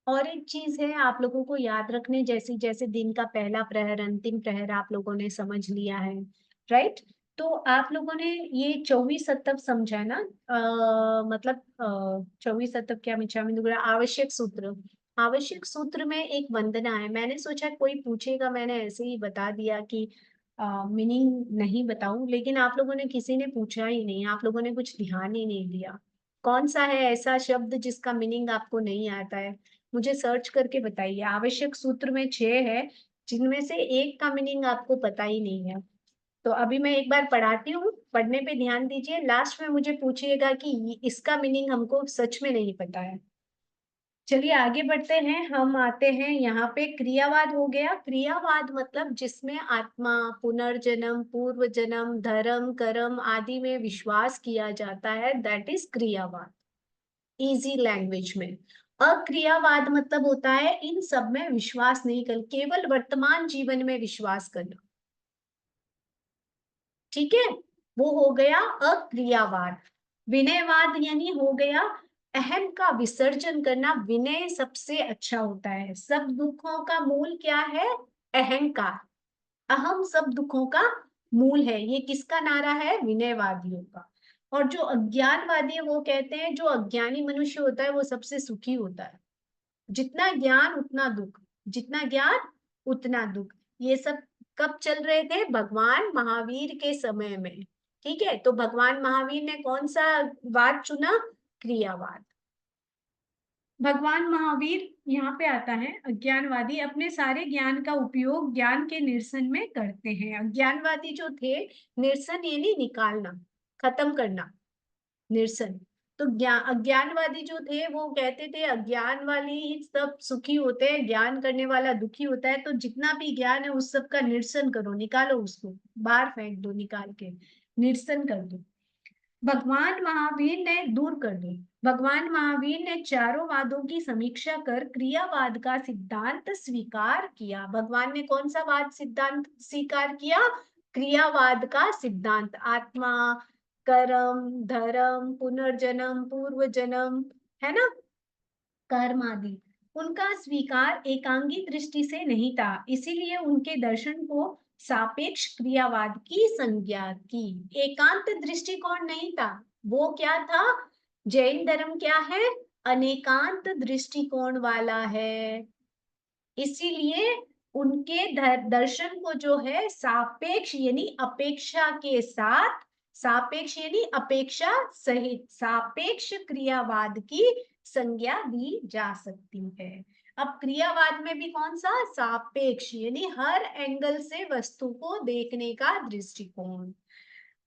और एक चीज है आप लोगों को याद रखने जैसी, जैसे दिन का पहला प्रहर अंतिम प्रहर आप लोगों ने समझ लिया है, राइट। तो आप लोगों ने ये 24 तत्व समझा है ना, मतलब 24 तत्व क्या मिच्छामि दुक्कड़म, आवश्यक सूत्र। आवश्यक सूत्र में एक वंदना है, मैंने सोचा कोई पूछेगा, मैंने ऐसे ही बता दिया कि मीनिंग नहीं बताऊं, लेकिन आप लोगों ने किसी ने पूछा ही नहीं, आप लोगों ने कुछ ध्यान ही नहीं दिया। कौन सा है ऐसा शब्द जिसका मीनिंग आपको नहीं आता है? मुझे सर्च करके बताइए। आवश्यक सूत्र में 6 है, जिनमें से एक का मीनिंग आपको पता ही नहीं है। तो अभी मैं एक बार पढ़ाती हूँ, पढ़ने पे ध्यान दीजिए, लास्ट में मुझे पूछिएगा कि इसका मीनिंग हमको सच में नहीं पता है। चलिए आगे बढ़ते हैं, हम आते हैं यहाँ पे क्रियावाद हो गया। क्रियावाद मतलब जिसमें आत्मा, पुनर्जन्म, पूर्व जन्म, धर्म, कर्म आदि में विश्वास किया जाता है, दैट इज क्रियावाद, इजी लैंग्वेज में। अक्रियावाद मतलब होता है इन सब में विश्वास नहीं कर, केवल वर्तमान जीवन में विश्वास करना, ठीक है। वो हो गया अक्रियावाद। विनयवाद यानी हो गया अहम का विसर्जन करना, विनय सबसे अच्छा होता है। सब दुखों का मूल क्या है? अहंकार। अहम सब दुखों का मूल है, ये किसका नारा है? विनयवादियों का। और जो अज्ञानवादी है वो कहते हैं जो अज्ञानी मनुष्य होता है वो सबसे सुखी होता है। जितना ज्ञान उतना दुख, जितना ज्ञान उतना दुख। ये सब कब चल रहे थे? भगवान महावीर के समय में, ठीक है। तो भगवान महावीर ने कौन सा वाद चुना? क्रियावाद। भगवान महावीर यहाँ पे आता है, अज्ञानवादी अपने सारे ज्ञान का उपयोग ज्ञान के निरसन में करते हैं। अज्ञानवादी जो थे, निरसन यानी निकालना, खत्म करना, निरसन। तो ज्ञान, अज्ञानवादी जो थे वो कहते थे अज्ञान वाले ही सब सुखी होते हैं, ज्ञान करने वाला दुखी होता है। तो जितना भी ज्ञान है उस सब का निरसन करो, निकालो उसको, बाहर फेंक दो, निकाल के निरसन कर दो। भगवान महावीर ने दूर कर दो। भगवान महावीर ने चारों वादों की समीक्षा कर क्रियावाद का सिद्धांत स्वीकार किया। भगवान ने कौन सा वाद सिद्धांत स्वीकार किया? क्रियावाद का सिद्धांत। आत्मा, कर्म, धर्म, पुनर्जन्म, पूर्व जन्म, है ना, कर्म आदि, उनका स्वीकार एकांगी दृष्टि से नहीं था, इसीलिए उनके दर्शन को सापेक्ष क्रियावाद की संज्ञा की। एकांत दृष्टिकोण नहीं था, वो क्या था? जैन धर्म क्या है? अनेकांत दृष्टिकोण वाला है। इसीलिए उनके दर्शन को जो है सापेक्ष यानी अपेक्षा के साथ, सापेक्ष यानी अपेक्षा सहित सापेक्ष क्रियावाद की संज्ञा दी जा सकती है। अब क्रियावाद में भी कौन सा? सापेक्ष यानी हर एंगल से वस्तु को देखने का दृष्टिकोण।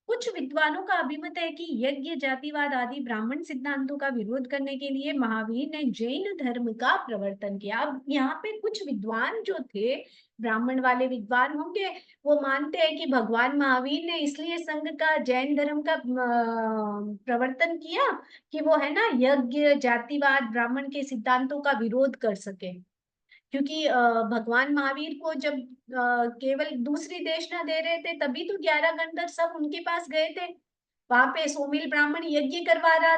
कुछ विद्वानों का अभिमत है कि यज्ञ, जातिवाद आदि ब्राह्मण सिद्धांतों का विरोध करने के लिए महावीर ने जैन धर्म का प्रवर्तन किया। अब यहाँ पे कुछ विद्वान जो थे, ब्राह्मण वाले विद्वान होंगे, वो मानते हैं कि भगवान महावीर ने इसलिए संघ का, जैन धर्म का प्रवर्तन किया कि वो है ना यज्ञ, जातिवाद, ब्राह्मण के सिद्धांतों का विरोध कर सके। क्योंकि भगवान महावीर को जब केवल दूसरी देशना दे रहे थे तभी तो 11 गंधर्व सब उनके पास गए थे। वहां पे सोमिल ब्राह्मण यज्ञ करवा रहा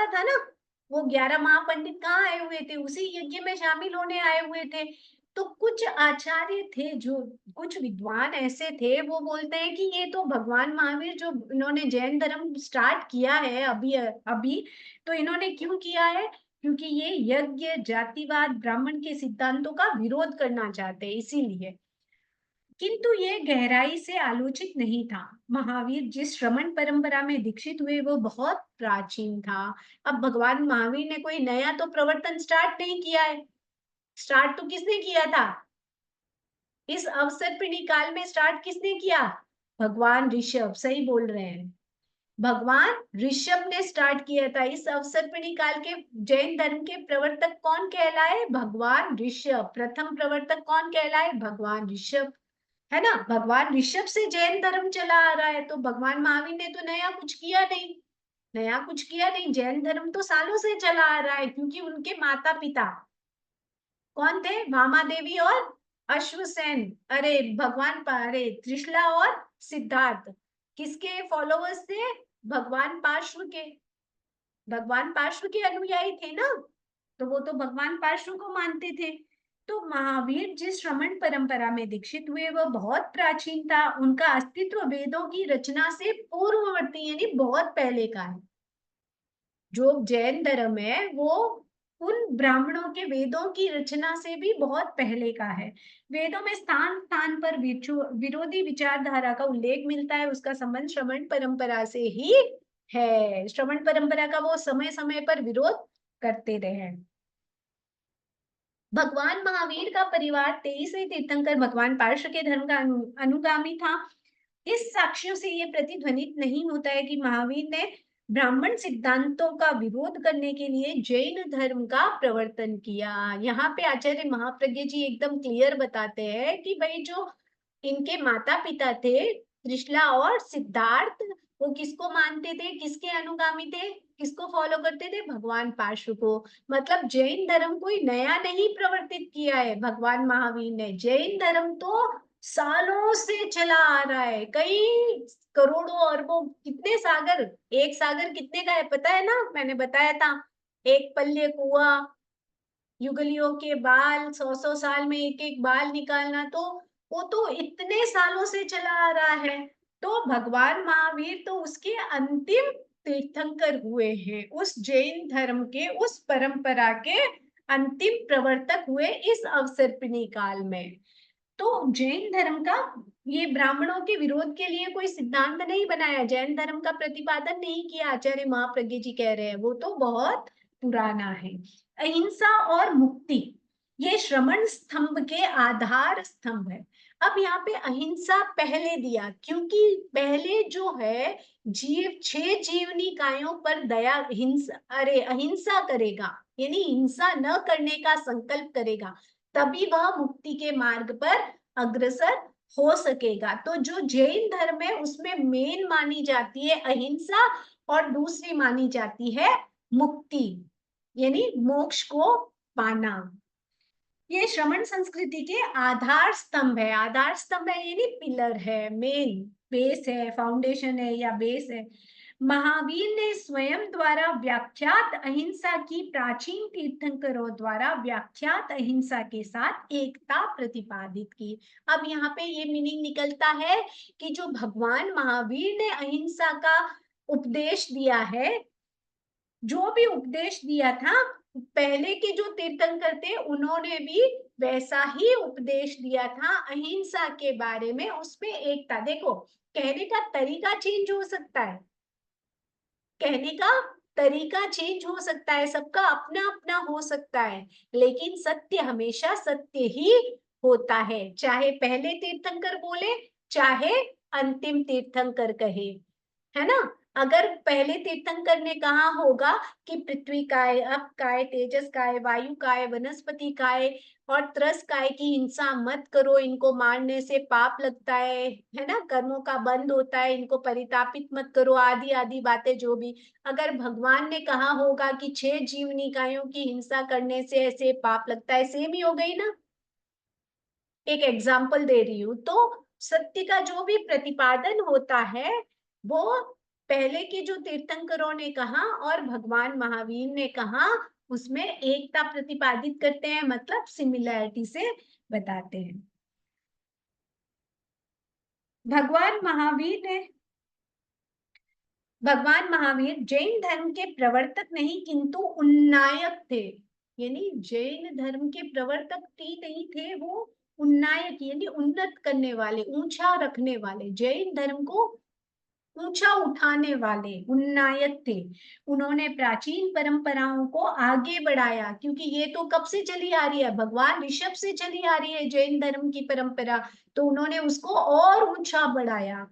था ना। वो 11 महापंडित कहाँ आए हुए थे? उसी यज्ञ में शामिल होने आए हुए थे। तो कुछ आचार्य थे, जो कुछ विद्वान ऐसे थे, वो बोलते हैं कि ये तो भगवान महावीर जो इन्होंने जैन धर्म स्टार्ट किया है अभी अभी, तो इन्होंने क्यों किया है? क्योंकि ये यज्ञ, जातिवाद, ब्राह्मण के सिद्धांतों का विरोध करना चाहते हैं, इसीलिए। किंतु ये गहराई से आलोचित नहीं था। महावीर जिस श्रमण परंपरा में दीक्षित हुए वो बहुत प्राचीन था। अब भगवान महावीर ने कोई नया तो प्रवर्तन स्टार्ट नहीं किया है। स्टार्ट तो किसने किया था? इस अवसर्पिणी काल में स्टार्ट किसने किया? भगवान ऋषभ, सही बोल रहे हैं। भगवान ऋषभ ने स्टार्ट किया था। इस अवसर्पिणी काल के जैन धर्म के प्रवर्तक कौन कहलाए? भगवान ऋषभ। प्रथम प्रवर्तक कौन कहलाए? भगवान ऋषभ, है ना। भगवान ऋषभ से जैन धर्म चला आ रहा है, तो भगवान महावीर ने तो नया कुछ किया नहीं। नया कुछ किया नहीं, जैन धर्म तो सालों से चला आ रहा है, क्योंकि उनके माता पिता कौन थे? भामा देवी और अश्वसेन। अरे भगवान, अरे त्रिशला और सिद्धार्थ किसके फॉलोवर्स थे? भगवान पार्श्व के, भगवान पार्श्व के अनुयायी थे ना। तो वो तो भगवान पार्शु को मानते थे। तो महावीर जिस श्रमण परंपरा में दीक्षित हुए वह बहुत प्राचीन था, उनका अस्तित्व वेदों की रचना से पूर्ववर्ती यानी बहुत पहले का है। जो जैन धर्म है वो उन ब्राह्मणों के वेदों की रचना से भी बहुत पहले का है। वेदों में स्थान स्थान पर विरोधी विचारधारा का उल्लेख मिलता है, उसका संबंध श्रमण परंपरा से ही है। श्रमण परंपरा का वो समय समय पर विरोध करते रहे। भगवान महावीर का परिवार 23वें तीर्थंकर भगवान पार्श्व के धर्म का अनुगामी था। इस साक्ष्यों से ये प्रतिध्वनित नहीं होता है कि महावीर ने ब्राह्मण सिद्धांतों का विरोध करने के लिए जैन धर्म का प्रवर्तन किया। यहाँ पे आचार्य महाप्रज्ञ जी एकदम क्लियर बताते हैं कि भाई जो इनके माता पिता थे त्रिशला और सिद्धार्थ, वो किसको मानते थे, किसके अनुगामी थे, किसको फॉलो करते थे, भगवान पार्श्व को। मतलब जैन धर्म कोई नया नहीं प्रवर्तित किया है भगवान महावीर ने। जैन धर्म तो सालों से चला आ रहा है, कई करोड़ों अरबों, कितने सागर, एक सागर कितने का है पता है ना, मैंने बताया था। एक पल्ले कुआ, युगलियों के बाल, 100 साल में एक एक बाल निकालना, तो वो तो इतने सालों से चला आ रहा है। तो भगवान महावीर तो उसके अंतिम तीर्थंकर हुए हैं, उस जैन धर्म के, उस परंपरा के अंतिम प्रवर्तक हुए इस अवसर्पिणी काल में। तो जैन धर्म का ये ब्राह्मणों के विरोध के लिए कोई सिद्धांत नहीं बनाया, जैन धर्म का प्रतिपादन नहीं किया, आचार्य महाप्रज्ञ जी कह रहे हैं, वो तो बहुत पुराना है। अहिंसा और मुक्ति ये श्रमण स्तंभ के आधार स्तंभ है। अब यहाँ पे अहिंसा पहले दिया, क्योंकि पहले जो है जीव 6 जीवनी कायों पर दया हिंसा अरे अहिंसा करेगा, यानी हिंसा न करने का संकल्प करेगा, तभी वह मुक्ति के मार्ग पर अग्रसर हो सकेगा। तो जो जैन धर्म है उसमें मेन मानी जाती है अहिंसा और दूसरी मानी जाती है मुक्ति, यानी मोक्ष को पाना। ये श्रमण संस्कृति के आधार स्तंभ है। आधार स्तंभ है यानी पिलर है, मेन बेस है, फाउंडेशन है या बेस है। महावीर ने स्वयं द्वारा व्याख्यात अहिंसा की प्राचीन तीर्थंकरों द्वारा व्याख्यात अहिंसा के साथ एकता प्रतिपादित की। अब यहाँ पे ये मीनिंग निकलता है कि जो भगवान महावीर ने अहिंसा का उपदेश दिया है, जो भी उपदेश दिया था, पहले के जो तीर्थंकर थे उन्होंने भी वैसा ही उपदेश दिया था अहिंसा के बारे में। उसमें एकता, देखो कहने का तरीका चेंज हो सकता है, कहने का तरीका चेंज हो सकता है, सबका अपना अपना हो सकता है, लेकिन सत्य हमेशा सत्य ही होता है, चाहे पहले तीर्थंकर बोले चाहे अंतिम तीर्थंकर कहे, है ना। अगर पहले तीर्थंकर ने कहा होगा कि पृथ्वी काय, अप काय, तेजस काय, वायु काय, वनस्पति काय और त्रस काय की हिंसा मत करो, इनको मारने से पाप लगता है ना, कर्मों का बंध होता है, इनको परितापित मत करो, आदि आदि बातें जो भी। अगर भगवान ने कहा होगा कि 6 जीव निकायों की हिंसा करने से ऐसे पाप लगता है, सेम ही हो गई ना। एक एग्जाम्पल दे रही हूँ। तो सत्य का जो भी प्रतिपादन होता है वो पहले के जो तीर्थंकरों ने कहा और भगवान महावीर ने कहा, उसमें एकता प्रतिपादित करते हैं, मतलब सिमिलैरिटी से बताते हैं। भगवान महावीर ने भगवान महावीर जैन धर्म के प्रवर्तक नहीं किंतु उन्नायक थे, यानी जैन धर्म के प्रवर्तक नहीं थे, वो उन्नायक यानी उन्नत करने वाले, ऊंचा रखने वाले, जैन धर्म को ऊंचा उठाने वाले उन्नायक थे। उन्होंने प्राचीन परंपराओं को आगे बढ़ाया, क्योंकि ये तो कब से चली आ रही है, भगवान ऋषभ से चली आ रही है जैन धर्म की परंपरा, तो उन्होंने उसको और ऊंचा बढ़ाया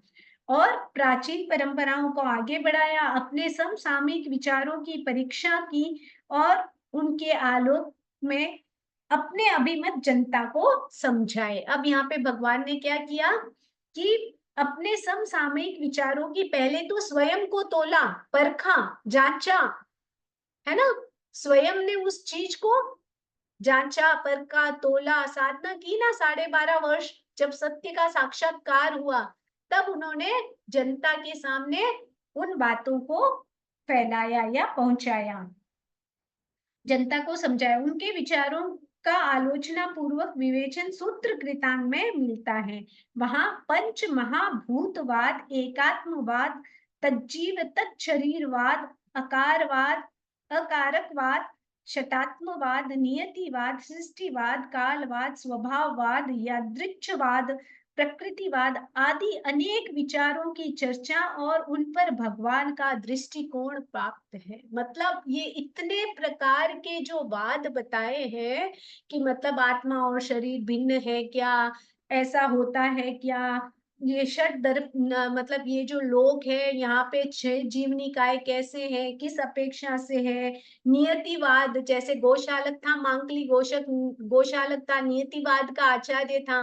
और प्राचीन परंपराओं को आगे बढ़ाया, अपने समसामयिक विचारों की परीक्षा की और उनके आलोक में अपने अभिमत जनता को समझाए। अब यहाँ पे भगवान ने क्या किया कि अपने समसामयिक विचारों की पहले तो स्वयं को तोला, परखा, जांचा, है ना, स्वयं ने उस चीज को जांचा, परखा, तोला, साधना की ना 12.5 वर्ष, जब सत्य का साक्षात्कार हुआ तब उन्होंने जनता के सामने उन बातों को फैलाया या पहुंचाया। जनता को समझाया। उनके विचारों का आलोचना पूर्वक विवेचन सूत्र कृतांग में मिलता है। वहां पंच महाभूतवाद, एकात्मवाद, तज्जीव तत्शरीरवाद, अकारवाद, अकारकवाद, शतात्मवाद, नियतिवाद, सृष्टिवाद, कालवाद, स्वभाववाद, यादृच्छवाद, प्रकृतिवाद आदि अनेक विचारों की चर्चा और उन पर भगवान का दृष्टिकोण प्राप्त है। मतलब ये इतने प्रकार के जो वाद बताए हैं कि मतलब आत्मा और शरीर भिन्न है क्या, ऐसा होता है क्या, ये मतलब ये जो लोक है यहाँ पे 6 जीव निकाय कैसे है, किस अपेक्षा से है, नियतिवाद, जैसे गोशालक था मांकली गोशालक था, नियतिवाद का आचार्य था।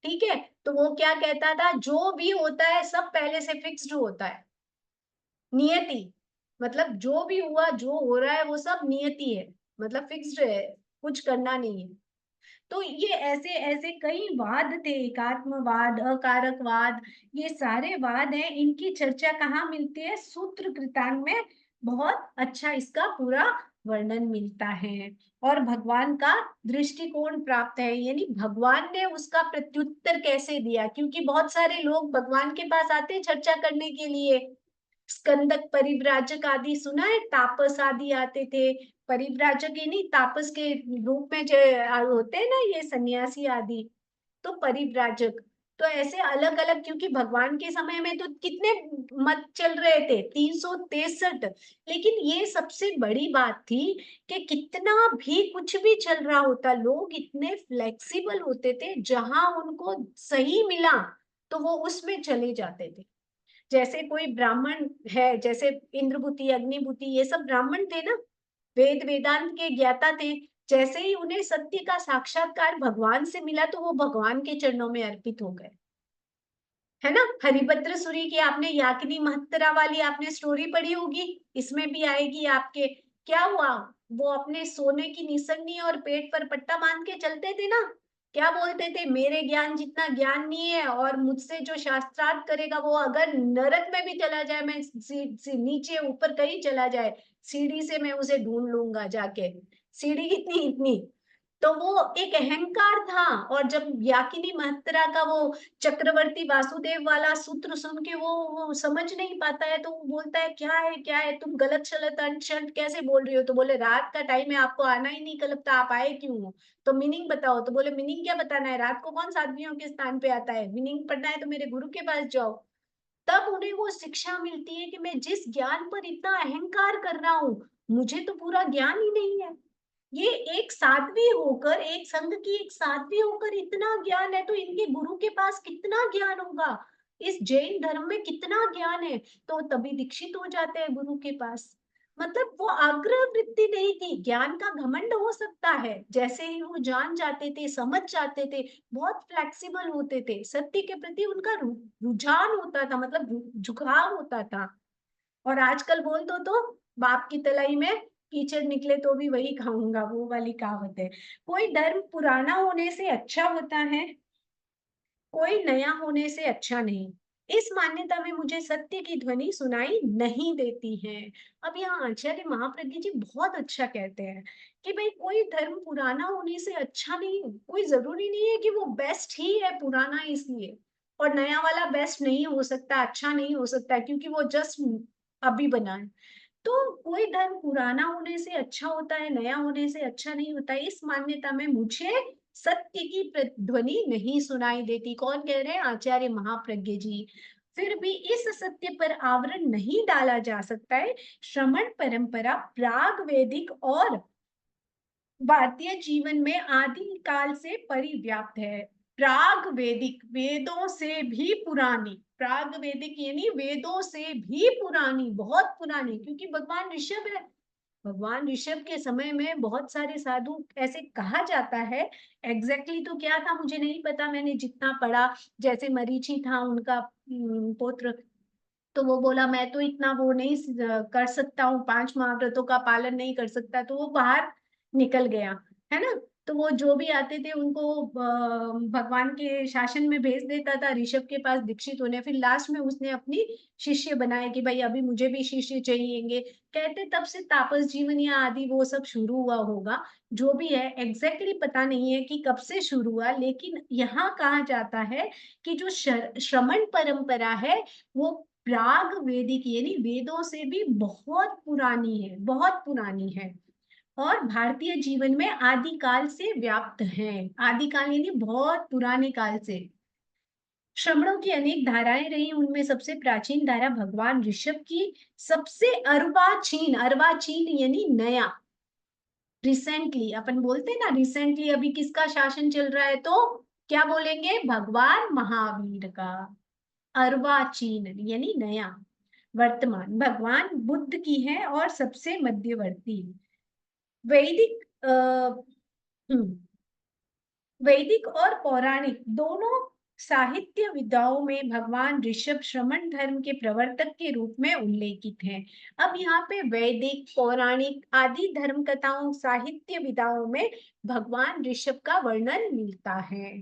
ठीक है, तो वो क्या कहता था, जो भी होता है सब पहले से फिक्स्ड होता है। नियति मतलब जो भी हुआ, जो हो रहा है वो सब नियति है, मतलब फिक्स्ड है, कुछ करना नहीं है। तो ये ऐसे ऐसे कई वाद थे, एकात्मवाद, अकारकवाद, ये सारे वाद हैं। इनकी चर्चा कहाँ मिलती है? सूत्र कृतांग में बहुत अच्छा इसका पूरा वर्णन मिलता है। और भगवान का दृष्टिकोण प्राप्त है, यानी भगवान ने उसका प्रत्युत्तर कैसे दिया, क्योंकि बहुत सारे लोग भगवान के पास आते हैं चर्चा करने के लिए। स्कंदक परिव्राजक आदि सुना है, तापस आदि आते थे। परिव्राजक ही नहीं, तापस के रूप में जो होते हैं ना ये सन्यासी आदि, तो परिव्राजक। तो ऐसे अलग अलग, क्योंकि भगवान के समय में तो कितने मत चल रहे थे, 363। लेकिन ये सबसे बड़ी बात थी कि कितना भी कुछ भी चल रहा होता, लोग इतने फ्लेक्सिबल होते थे, जहां उनको सही मिला तो वो उसमें चले जाते थे। जैसे कोई ब्राह्मण है, जैसे इंद्रभूति, अग्निभूति, ये सब ब्राह्मण थे ना, वेद वेदांत के ज्ञाता थे। जैसे ही उन्हें सत्य का साक्षात्कार भगवान से मिला तो वो भगवान के चरणों में अर्पित हो गए, है ना। हरिभद्र सूरी की आपने याकिनी महत्तरा वाली आपने स्टोरी पढ़ी होगी, इसमें भी आएगी आपके। क्या हुआ, वो अपने सोने की निसंगनी और पेट पर पट्टा बांध के चलते थे ना, क्या बोलते थे, मेरे ज्ञान जितना ज्ञान नहीं है, और मुझसे जो शास्त्रार्थ करेगा वो अगर नरक में भी चला जाए, मैं नीचे ऊपर कहीं चला जाए, सीढ़ी से मैं उसे ढूंढ लूंगा जाके। सीढ़ी कितनी, इतनी। तो वो एक अहंकार था। और जब याकिनी महत्तरा का वो चक्रवर्ती वासुदेव वाला सूत्र सुन के वो समझ नहीं पाता है, तो वो बोलता है क्या है, क्या है, तुम गलत शलत अनशन कैसे बोल रही हो। तो बोले रात का टाइम है, आपको आना ही नहीं कलपता, आप आए क्यों हो, तो मीनिंग बताओ। तो बोले मीनिंग क्या बताना है, रात को कौन साध्वियों के स्थान पे आता है, मीनिंग पढ़ना है तो मेरे गुरु के पास जाओ। तब उन्हें वो शिक्षा मिलती है कि मैं जिस ज्ञान पर इतना अहंकार कर रहा हूँ, मुझे तो पूरा ज्ञान ही नहीं है। ये एक साध्वी होकर, एक संघ की एक साध्वी होकर इतना ज्ञान है, तो इनके गुरु के पास कितना ज्ञान होगा, इस जैन धर्म में कितना ज्ञान है। तो तभी दीक्षित हो जाते हैं गुरु के पास। मतलब वो आग्रह वृत्ति नहीं थी, ज्ञान का घमंड हो सकता है, जैसे ही वो जान जाते थे, समझ जाते थे, बहुत फ्लेक्सिबल होते थे, सत्य के प्रति उनका रुझान होता था, मतलब झुकाव होता था। और आजकल बोल दो तो बाप की तलाई में कीचड़ निकले तो भी वही खाऊंगा, वो वाली कहावत है। कोई धर्म पुराना होने से अच्छा होता है, कोई नया होने से अच्छा नहीं। इस मान्यता में मुझे सत्य की ध्वनि सुनाई नहीं देती है। अब यहाँ आचार्य महाप्रज्ञ जी बहुत अच्छा कहते हैं कि भाई कोई धर्म पुराना होने से अच्छा नहीं, कोई जरूरी नहीं है कि वो बेस्ट ही है पुराना इसलिए, और नया वाला बेस्ट नहीं हो सकता, अच्छा नहीं हो सकता, क्योंकि वो जस्ट अभी बना है। तो कोई धर्म पुराना होने से अच्छा होता है, नया होने से अच्छा नहीं होता है, इस मान्यता में मुझे सत्य की ध्वनि नहीं सुनाई देती। कौन कह रहे हैं? आचार्य महाप्रज्ञ जी। फिर भी इस सत्य पर आवरण नहीं डाला जा सकता है। श्रमण परंपरा प्राग वैदिक और भारतीय जीवन में आदि काल से परिव्याप्त है। प्राग वैदिक, वेदों से भी पुरानी, प्राग वैदिक यानी वेदों से भी पुरानी, बहुत पुरानी, क्योंकि भगवान ऋषभ है। भगवान ऋषभ के समय में बहुत सारे साधु, ऐसे कहा जाता है, एग्जैक्टली तो क्या था मुझे नहीं पता, मैंने जितना पढ़ा, जैसे मरीचि था उनका पुत्र, तो वो बोला मैं तो इतना वो नहीं कर सकता हूँ, 5 महाव्रतों का पालन नहीं कर सकता, तो वो बाहर निकल गया, है ना। तो वो जो भी आते थे उनको भगवान के शासन में भेज देता था ऋषभ के पास दीक्षित होने। फिर लास्ट में उसने अपनी शिष्य बनाए कि भाई अभी मुझे भी शिष्य चाहिएंगे। कहते तब से तापस जीवन या आदि वो सब शुरू हुआ होगा। जो भी है एग्जैक्टली पता नहीं है कि कब से शुरू हुआ, लेकिन यहाँ कहा जाता है कि जो श्रमण परंपरा है वो प्राग वैदिक यानी वेदों से भी बहुत पुरानी है, बहुत पुरानी है, और भारतीय जीवन में आदिकाल से व्याप्त है। आदिकाल यानी बहुत पुराने काल से। श्रमणों की अनेक धाराएं रही, उनमें सबसे प्राचीन धारा भगवान ऋषभ की सबसे अर्वाचीन, अर्वाचीन यानी नया, रिसेंटली अपन बोलते हैं ना, रिसेंटली अभी किसका शासन चल रहा है, तो क्या बोलेंगे, भगवान महावीर का। अर्वाचीन यानी नया, वर्तमान भगवान बुद्ध की है और सबसे मध्यवर्ती। वैदिक वैदिक और पौराणिक दोनों साहित्य विधाओं में भगवान ऋषभ श्रमण धर्म के प्रवर्तक के रूप में उल्लेखित हैं। अब यहाँ पे वैदिक, पौराणिक आदि धर्म कथाओं, साहित्य विधाओं में भगवान ऋषभ का वर्णन मिलता है।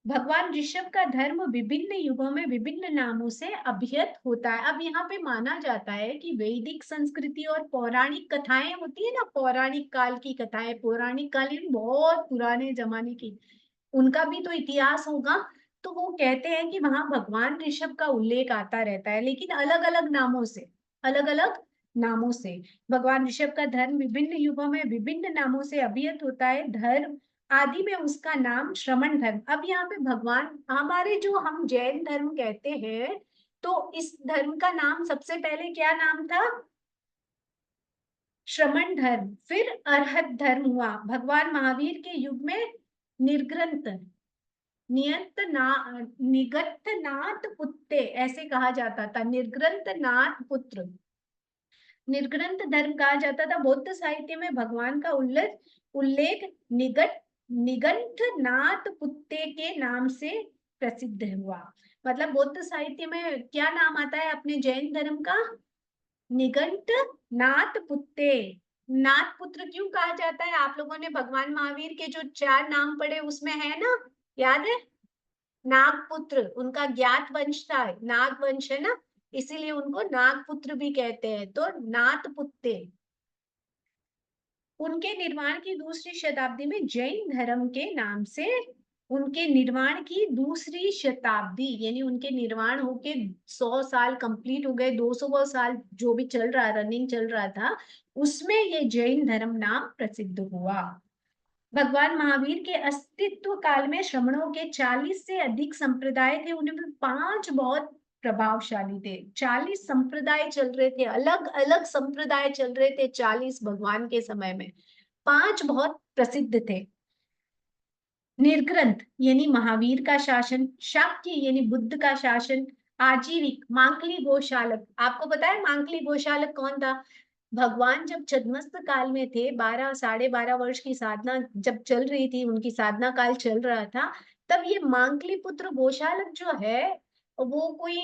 भगवान ऋषभ का धर्म विभिन्न युगों में विभिन्न नामों से अभिहित होता है। अब यहाँ पे माना जाता है कि वैदिक संस्कृति और पौराणिक कथाएं होती है ना, पौराणिक काल की कथाएं, पौराणिक काल यानी बहुत पुराने जमाने की, उनका भी तो इतिहास होगा। तो वो कहते हैं कि वहां भगवान ऋषभ का उल्लेख आता रहता है, लेकिन अलग अलग नामों से, अलग अलग नामों से। भगवान ऋषभ का धर्म विभिन्न युगों में विभिन्न नामों से अभिहित होता है। धर्म आदि में उसका नाम श्रमण धर्म। अब यहाँ पे भगवान, हमारे जो हम जैन धर्म कहते हैं, तो इस धर्म का नाम सबसे पहले क्या नाम था, श्रमण धर्म। फिर अरहत धर्म हुआ भगवान महावीर के युग में। निर्ग्रंथ नियत ना निगत नाथ पुत्ते ऐसे कहा जाता था, निर्ग्रंथ नाथ पुत्र, निर्ग्रंथ धर्म कहा जाता था। बौद्ध साहित्य में भगवान का उल्लेख उल्लेख निगट निगंठ नाथ पुत्ते के नाम से प्रसिद्ध हुआ। मतलब बौद्ध साहित्य में क्या नाम आता है अपने जैन धर्म का, निगंठ नाथ पुत्ते। नाथ पुत्र क्यों कहा जाता है, आप लोगों ने भगवान महावीर के जो 4 नाम पढ़े उसमें है ना, याद है, नागपुत्र उनका ज्ञात वंश था, नाग वंश है ना, इसीलिए उनको नागपुत्र भी कहते हैं। तो नाथ पुत्ते, उनके निर्माण की दूसरी शताब्दी में जैन धर्म के नाम से, उनके निर्माण की दूसरी शताब्दी यानी उनके निर्माण होके 100 साल कंप्लीट हो गए, 200 साल जो भी चल रहा, रनिंग चल रहा था, उसमें ये जैन धर्म नाम प्रसिद्ध हुआ। भगवान महावीर के अस्तित्व काल में श्रमणों के 40 से अधिक संप्रदाय थे, उनमें 5 बहुत प्रभावशाली थे। 40 संप्रदाय चल रहे थे, अलग अलग संप्रदाय चल रहे थे 40 भगवान के समय में। 5 बहुत प्रसिद्ध थे। निर्ग्रंथ यानी महावीर का शासन, शाक्य यानी बुद्ध का शासन, आजीविक मांकली गोशालक, आपको पता है मांकली गोशालक कौन था, भगवान जब छद्मस्त काल में थे, 12 साढ़े 12 वर्ष की साधना जब चल रही थी, उनकी साधना काल चल रहा था, तब ये मांकली पुत्र गोशालक जो है, वो कोई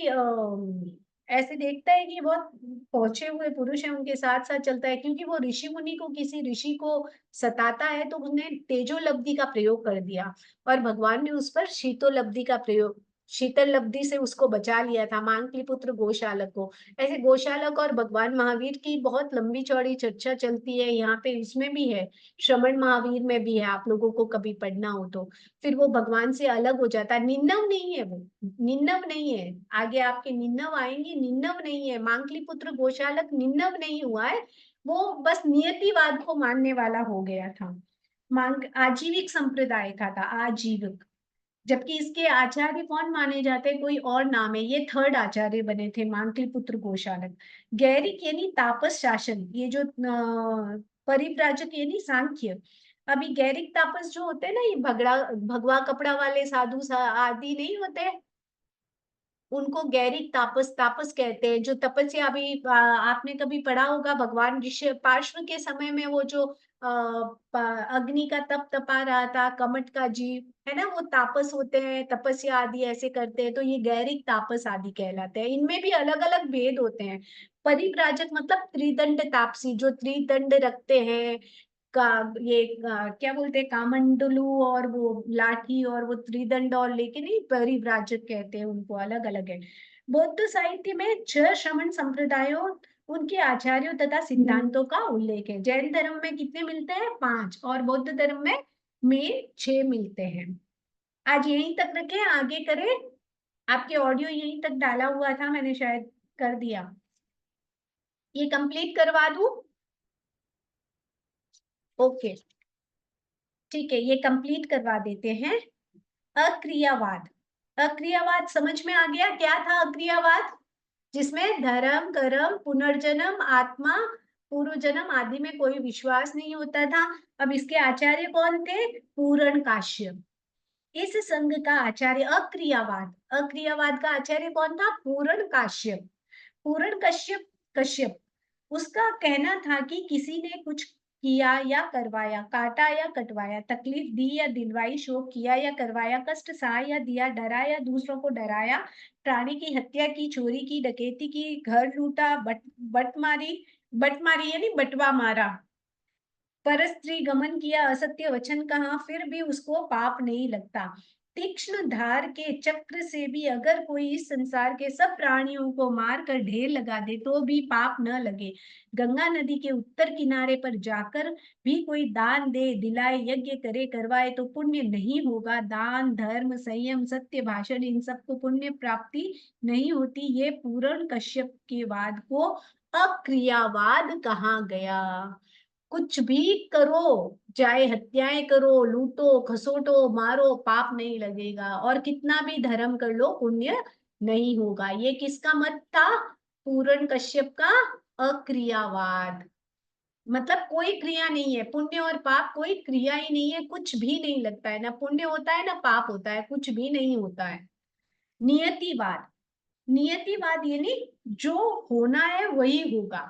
ऐसे देखता है कि बहुत पहुंचे हुए पुरुष है, उनके साथ साथ चलता है, क्योंकि वो ऋषि मुनि को, किसी ऋषि को सताता है, तो उन्हें तेजोलब्धि का प्रयोग कर दिया, और भगवान ने उस पर शीतोलब्धि का प्रयोग, शीतल लब्धि से उसको बचा लिया था, मांकली पुत्र गोशालक को। ऐसे गोशालक और भगवान महावीर की बहुत लंबी चौड़ी चर्चा चलती है, यहाँ पे इसमें भी है, श्रमण महावीर में भी है, आप लोगों को कभी पढ़ना हो तो। फिर वो भगवान से अलग हो जाता है, निन्नव नहीं है वो, निन्नव नहीं है, आगे आपके निन्नव आएंगे, निन्नव नहीं है, मांकली पुत्र गोशालक निन्नव नहीं हुआ है, वो बस नियतिवाद को मानने वाला हो गया था। मांग आजीविक संप्रदाय था आजीविक। जबकि इसके आचार्य कौन माने जाते हैं, कोई और नाम है, ये थर्ड आचार्य बने थे मांकली पुत्र गोशालक। गैरिक यानी तापस शासन, ये जो परिव्राजक यानी सांख्य। अभी गैरिक तापस जो होते हैं ना, ये भगवा कपड़ा वाले साधु आदि नहीं होते, उनको गैरिक तापस, तापस कहते हैं। जो तपस्या, अभी आपने कभी पढ़ा होगा भगवान ऋषि पार्श्व के समय में, वो जो अग्नि का तप तपा रहा था, कमट का जीव है ना, वो तापस होते हैं, तपस्या आदि ऐसे करते हैं, तो ये गैरिक तापस आदि कहलाते हैं। इनमें भी अलग अलग भेद होते हैं। परिव्राजक मतलब त्रिदंड तापसी, जो त्रिदंड रखते हैं, का ये क्या बोलते हैं, कामंडलू और वो लाठी और वो त्रिदंड और लेकिन ही परिव्राजक कहते हैं उनको, अलग अलग है। बौद्ध साहित्य में 6 श्रमण संप्रदायों, उनके आचार्यों तथा सिद्धांतों का उल्लेख है। जैन धर्म में कितने मिलते हैं? 5, और बौद्ध धर्म में 6 मिलते हैं। आज यहीं तक रखें, आगे करें। आपके ऑडियो यहीं तक डाला हुआ था मैंने, शायद कर दिया। ये कंप्लीट करवा दूं? ओके, ठीक है, ये कंप्लीट करवा देते हैं। अक्रियावाद। अक्रियावाद समझ में आ गया? क्या था अक्रियावाद? जिसमें धर्म, कर्म, पुनर्जन्म, आत्मा, पूर्व जन्म आदि में कोई विश्वास नहीं होता था। अब इसके आचार्य कौन थे? पूरण काश्यप। इस संघ का आचार्य अक्रियावाद, अक्रियावाद का आचार्य कौन था? पूरण काश्यप। पूरण कश्यप, कश्यप उसका कहना था कि किसी ने कुछ किया या करवाया, काटा या कटवाया, तकलीफ दी या दिलवाई, शोक किया या करवाया, कष्ट सहा या दिया, डरा या दूसरों को डराया, प्राणी की हत्या की, चोरी की, डकैती की, घर लूटा, बटमारी यानी बटवा मारा, पर स्त्री गमन किया, असत्य वचन कहा, फिर भी उसको पाप नहीं लगता। तीक्ष्ण धार के चक्र से भी अगर कोई इस संसार के सब प्राणियों को मार कर ढेर लगा दे तो भी पाप न लगे। गंगा नदी के उत्तर किनारे पर जाकर भी कोई दान दे, दिलाए, यज्ञ करे, करवाए तो पुण्य नहीं होगा। दान, धर्म, संयम, सत्य भाषण, इन सबको पुण्य प्राप्ति नहीं होती। ये पूर्ण कश्यप के वाद को अक्रियावाद कहा गया। कुछ भी करो, चाहे हत्याएं करो, लूटो, खसोटो, मारो, पाप नहीं लगेगा, और कितना भी धर्म कर लो पुण्य नहीं होगा। ये किसका मत था? पूरण कश्यप का अक्रियावाद। मतलब कोई क्रिया नहीं है, पुण्य और पाप कोई क्रिया ही नहीं है, कुछ भी नहीं लगता है, ना पुण्य होता है ना पाप होता है, कुछ भी नहीं होता है। नियतिवाद। नियतिवाद यानी जो होना है वही होगा।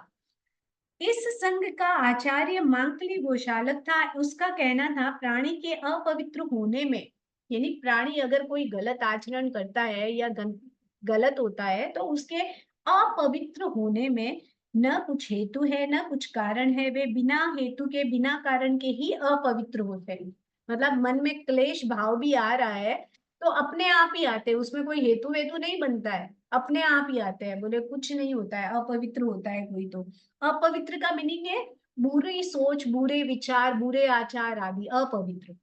इस संघ का आचार्य मांकली गोशालक था। उसका कहना था प्राणी के अपवित्र होने में, यानी प्राणी अगर कोई गलत आचरण करता है या गलत होता है तो उसके अपवित्र होने में न कुछ हेतु है न कुछ कारण है, वे बिना हेतु के बिना कारण के ही अपवित्र होते हैं। मतलब मन में क्लेश भाव भी आ रहा है तो अपने आप ही आते हैं, उसमें कोई हेतु वेतु नहीं बनता है, अपने आप ही आते हैं। बोले कुछ नहीं होता है, अपवित्र होता है कोई तो। अपवित्र का मीनिंग है बुरी सोच, बुरे विचार, बुरे आचार आदि, अपवित्र।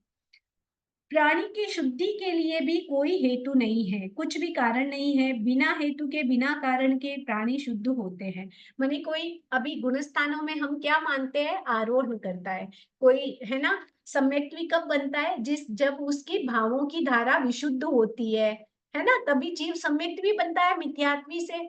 प्राणी की शुद्धि के लिए भी कोई हेतु नहीं है, कुछ भी कारण नहीं है, बिना हेतु के बिना कारण के प्राणी शुद्ध होते हैं। मानी कोई अभी गुण स्थानों में हम क्या मानते हैं? आरोहण करता है कोई, है ना। सम्यक्त्वी कब बनता है? जब उसकी भावों की धारा विशुद्ध होती है ना, तभी जीव सम्यक्त्वी बनता है मिथ्यात्वी से।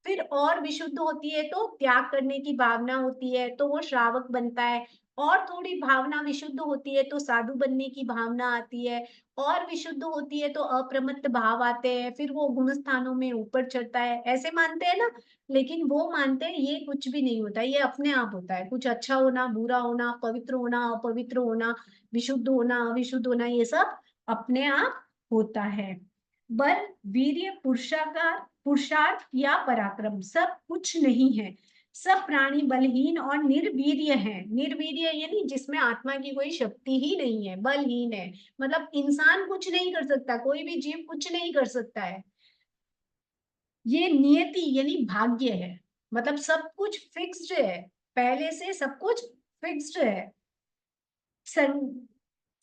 फिर और विशुद्ध होती है तो त्याग करने की भावना होती है तो वो श्रावक बनता है। और थोड़ी भावना विशुद्ध होती है तो साधु बनने की भावना आती है। और विशुद्ध होती है तो अप्रमत्त भाव आते हैं, फिर वो गुण स्थानों में ऊपर चढ़ता है, ऐसे मानते हैं ना। लेकिन वो मानते हैं ये कुछ भी नहीं होता, ये अपने आप होता है। कुछ अच्छा होना, बुरा होना, पवित्र होना, अपवित्र होना, विशुद्ध होना, अविशुद्ध होना, ये सब अपने आप होता है। बल, वीर्य, पुरुषार्थ या पराक्रम सब कुछ नहीं है। सब प्राणी बलहीन और निर्वीर्य हैं। निर्वीर्य यानी जिसमें आत्मा की कोई शक्ति ही नहीं है, बलहीन है। मतलब इंसान कुछ नहीं कर सकता, कोई भी जीव कुछ नहीं कर सकता है। ये नियति यानी भाग्य है। मतलब सब कुछ फिक्स्ड है, पहले से सब कुछ फिक्स्ड है।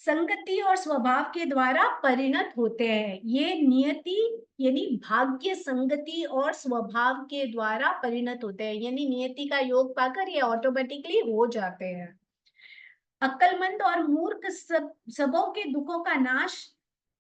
संगति और स्वभाव के द्वारा परिणत होते हैं। ये नियति यानी भाग्य, संगति और स्वभाव के द्वारा परिणत होते हैं, यानी नियति का योग पाकर ये ऑटोमेटिकली हो जाते हैं। अक्लमंद और मूर्ख सबों के दुखों का नाश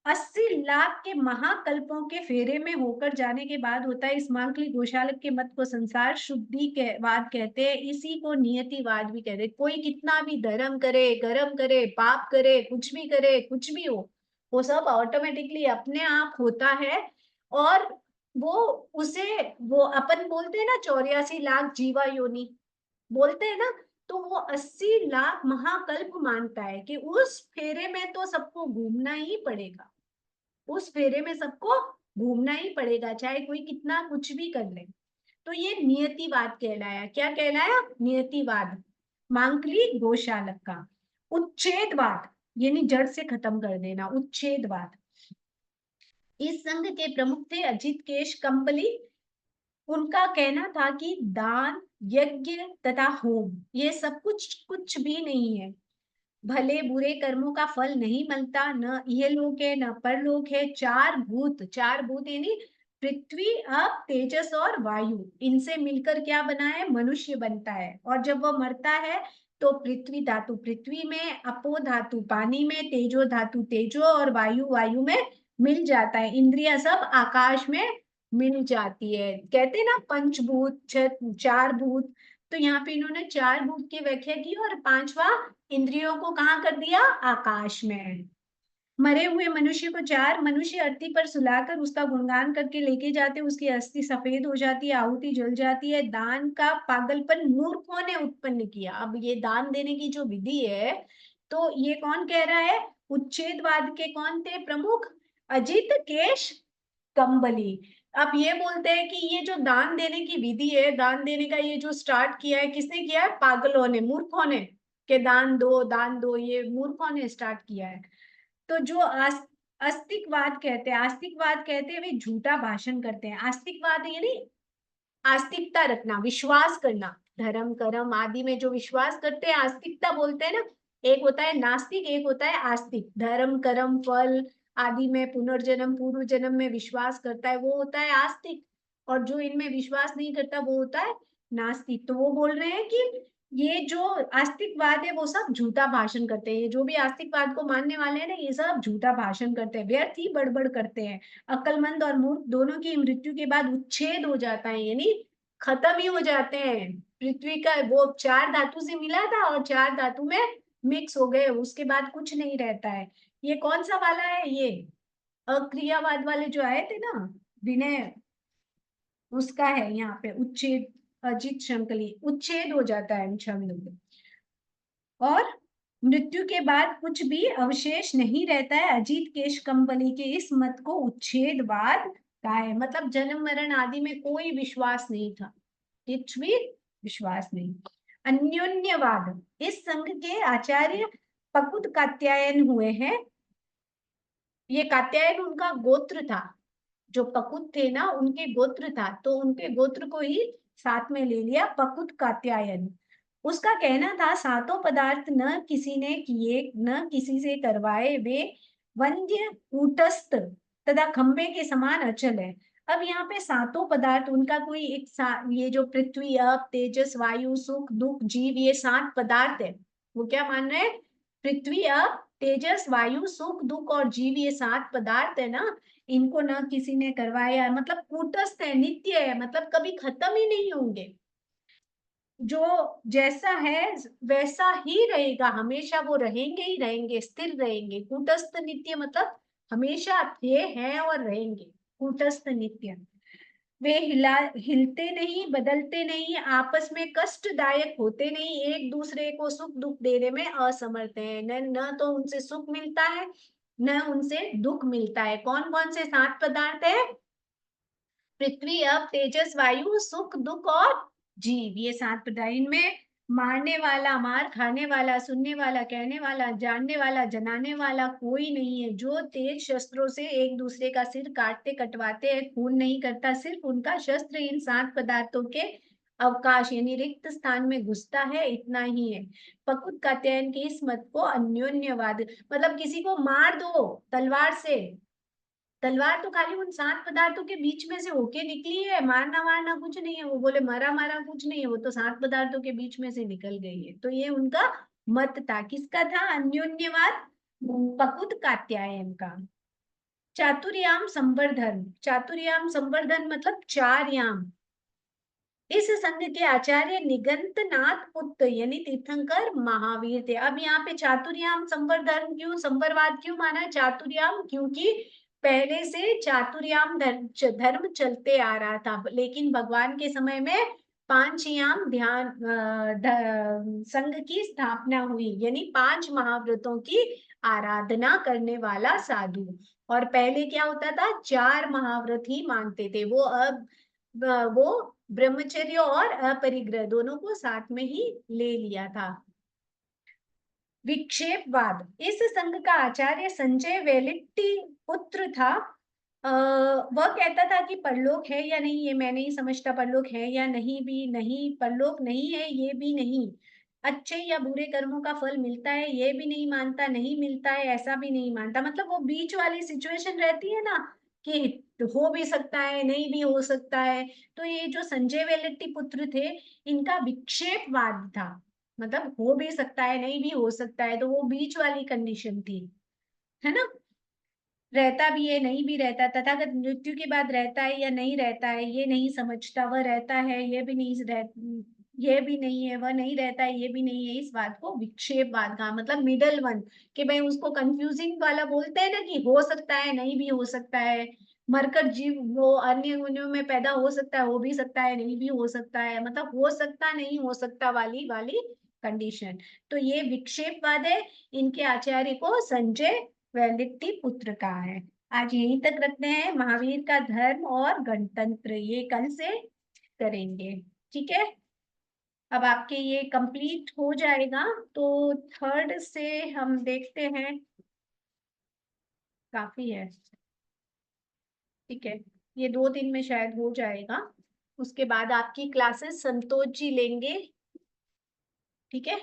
80 लाख के महाकल्पों के फेरे में होकर जाने के बाद होता है। इस मांकली गोशालक के मत को संसार शुद्धि के वाद कहते हैं, इसी को नियतिवाद भी कहते हैं। कोई कितना भी धर्म करे, कर्म करे, पाप करे, कुछ भी करे, कुछ भी हो, वो सब ऑटोमेटिकली अपने आप होता है। और वो उसे, वो अपन बोलते हैं ना 84 लाख जीवा योनि बोलते हैं ना, तो वो 80 लाख महाकल्प मानता है कि उस फेरे में तो सबको घूमना ही पड़ेगा। उस फेरे में सबको घूमना ही पड़ेगा, चाहे कोई कितना कुछ भी कर ले। तो ये नियतिवाद कहलाया। क्या कहलाया? नियतिवाद। मांकली गोशालक का। उच्छेदवाद यानी जड़ से खत्म कर देना, उच्छेदवाद। इस संघ के प्रमुख थे अजित केश कंबली। उनका कहना था कि दान, यज्ञ तथा होम ये सब कुछ भी नहीं है। भले बुरे कर्मों का फल नहीं मिलता, न इहलोक है न परलोक है। चार भूत यानी पृथ्वी, अप, तेजस और वायु, इनसे मिलकर क्या बना है? मनुष्य बनता है। और जब वह मरता है तो पृथ्वी धातु पृथ्वी में, अपो धातु पानी में, तेजो धातु तेजो और वायु वायु में मिल जाता है। इंद्रिया सब आकाश में मिल जाती है। कहते हैं ना पंचभूत, चार भूत। तो यहाँ पे इन्होंने चार भूत की व्याख्या की और पांचवा इंद्रियों को कहाँ कर दिया? आकाश में। मरे हुए मनुष्य को चार मनुष्य अर्थी पर सुलाकर उसका गुणगान करके लेके जाते, उसकी अस्थि सफेद हो जाती है, आहुति जल जाती है। दान का पागलपन मूर्खों ने उत्पन्न किया। अब ये दान देने की जो विधि है, तो ये कौन कह रहा है? उच्छेदवाद के कौन थे प्रमुख? अजित केश कंबली। अब ये बोलते हैं कि ये जो दान देने की विधि है, दान देने का ये जो स्टार्ट किया है, किसने किया है? पागलों ने, मूर्खों ने, के दान दो, ये मूर्खों ने स्टार्ट किया है। तो जो आस्तिकवाद कहते हैं वे झूठा भाषण करते हैं। आस्तिकवाद यानी आस्तिकता रखना, विश्वास करना, धर्म कर्म आदि में जो विश्वास करते हैं आस्तिकता बोलते हैं ना। एक होता है नास्तिक, एक होता है आस्तिक। धर्म कर्म फल आदि में, पुनर्जन्म पूर्व जन्म में विश्वास करता है वो होता है आस्तिक। और जो इनमें विश्वास नहीं करता वो होता है नास्तिक। तो वो बोल रहे हैं कि ये जो आस्तिकवाद है वो सब झूठा भाषण करते हैं। ये जो भी आस्तिकवाद को मानने वाले हैं ना, ये सब झूठा भाषण करते हैं, व्यर्थ ही बड़बड़ करते हैं। अक्लमंद और मूर्ख दोनों की मृत्यु के बाद उच्छेद हो जाता है, यानी खत्म ही हो जाते हैं। पृथ्वी का वो चार धातु से मिला था और चार धातु में मिक्स हो गए, उसके बाद कुछ नहीं रहता है। ये कौन सा वाला है? ये अक्रियावाद वाले जो आए थे ना, विनय, उसका है यहाँ पे उच्छेद। अजित शंकली, उच्छेद हो जाता है इन शब्दों में। और मृत्यु के बाद कुछ भी अवशेष नहीं रहता है। अजीत केश कंबली के इस मत को उच्छेदवाद कहा है। मतलब जन्म मरण आदि में कोई विश्वास नहीं था, कुछ भी विश्वास नहीं। अन्योन्यवाद, इस संघ के आचार्य पकुत कात्यायन हुए हैं। ये कात्यायन उनका गोत्र था, जो पकुत थे ना उनके गोत्र था, तो उनके गोत्र को ही साथ में ले लिया, पकुत कात्यायन। उसका कहना था सातों पदार्थ न किसी ने किए न किसी से करवाए, वे वंद्य कूटस्थ तथा खंबे के समान अचल है। अब यहाँ पे सातों पदार्थ, उनका कोई एक ये जो पृथ्वी अप तेजस वायु सुख दुख जीव, ये सात पदार्थ है। वो क्या मान रहे हैं? पृथ्वी अप तेजस वायु सुख दुख और जीव, ये सात पदार्थ है ना, इनको न किसी ने करवाया, मतलब कूटस्थ है, नित्य है, मतलब कभी खत्म ही नहीं होंगे। जो जैसा है वैसा ही रहेगा, हमेशा वो रहेंगे ही रहेंगे, स्थिर रहेंगे। कूटस्थ नित्य मतलब हमेशा थे, हैं और रहेंगे। कूटस्थ नित्य। वे हिलते नहीं, बदलते नहीं, आपस में कष्टदायक होते नहीं, एक दूसरे को सुख दुख देने में असमर्थ है। न तो उनसे सुख मिलता है न उनसे दुख मिलता है। कौन कौन से सात पदार्थ है? पृथ्वी अप तेजस वायु सुख दुख और जीव, ये सात पदार्थ। इनमें मारने वाला, मार खाने वाला, सुनने वाला, कहने वाला, जानने वाला, जनाने वाला कोई नहीं है। जो तेज शस्त्रों से एक दूसरे का सिर काटते कटवाते हैं, खून नहीं करता, सिर्फ उनका शस्त्र इन सात पदार्थों के अवकाश यानी रिक्त स्थान में घुसता है, इतना ही है। पकुत कात्यायन के इस मत को अन्योन्यवाद, मतलब किसी को मार दो तलवार से, तलवार तो खाली उन सात पदार्थों के बीच में से होके निकली है, मारना मारना कुछ नहीं है। वो बोले मरा मारा कुछ नहीं है, वो तो सात पदार्थों के बीच में से निकल गई है। तो ये उनका मत था। किसका था? अन्योन्यवाद, पकुत कात्यायन का। चातुर्याम संवर्धन, चातुर्याम संवर्धन मतलब चार याम। इस संघ के आचार्य निगंत नाथ पुत्र यानी तीर्थंकर महावीर थे। अब यहाँ पे चातुर्याम संवर्धन क्यों, संवरवाद क्यों माना चातुर्याम? क्योंकि पहले से चातुर्याम धर्म चलते आ रहा था, लेकिन भगवान के समय में पांचयाम ध्यान संघ की स्थापना हुई, यानी पांच महाव्रतों की आराधना करने वाला साधु। और पहले क्या होता था? चार महाव्रत ही मानते थे वो। अब वो ब्रह्मचर्य और अपरिग्रह दोनों को साथ में ही ले लिया था। विक्षेपवाद, इस संघ का आचार्य संजय वेलिट्टी पुत्र था। वह कहता था कि परलोक है या नहीं ये मैं नहीं समझता, परलोक है या नहीं भी नहीं, परलोक नहीं है ये भी नहीं, अच्छे या बुरे कर्मों का फल मिलता है ये भी नहीं मानता, नहीं मिलता है ऐसा भी नहीं मानता। मतलब वो बीच वाली सिचुएशन रहती है ना कि हो भी सकता है नहीं भी हो सकता है। तो ये जो संजय वेलिट्टी पुत्र थे, इनका विक्षेपवाद था, मतलब हो भी सकता है नहीं भी हो सकता है, तो वो बीच वाली कंडीशन थी, है ना। रहता भी है नहीं भी रहता, तथागत मृत्यु के बाद रहता है या नहीं रहता है ये नहीं समझता, वह रहता है ये भी नहीं ये भी नहीं है, वह नहीं रहता है ये भी नहीं है। इस बात को विक्षेपवाद कहा, मतलब मिडल वन, कि भाई उसको कंफ्यूजिंग वाला बोलते हैं ना कि हो सकता है नहीं भी हो सकता है, मरकर जीव वो अन्य योनियों में पैदा हो सकता है, हो भी सकता है नहीं भी हो सकता है, मतलब हो सकता नहीं हो सकता वाली वाली कंडीशन। तो ये विक्षेपवाद है, इनके आचार्य को संजय वेलिट्टी पुत्र का है। आज यहीं तक रखते हैं, महावीर का धर्म और गणतंत्र ये कल से करेंगे, ठीक है। अब आपके ये कंप्लीट हो जाएगा, तो थर्ड से हम देखते हैं, काफी है, ठीक है, ये 2 दिन में शायद हो जाएगा। उसके बाद आपकी क्लासेस संतोष जी लेंगे, ठीक है।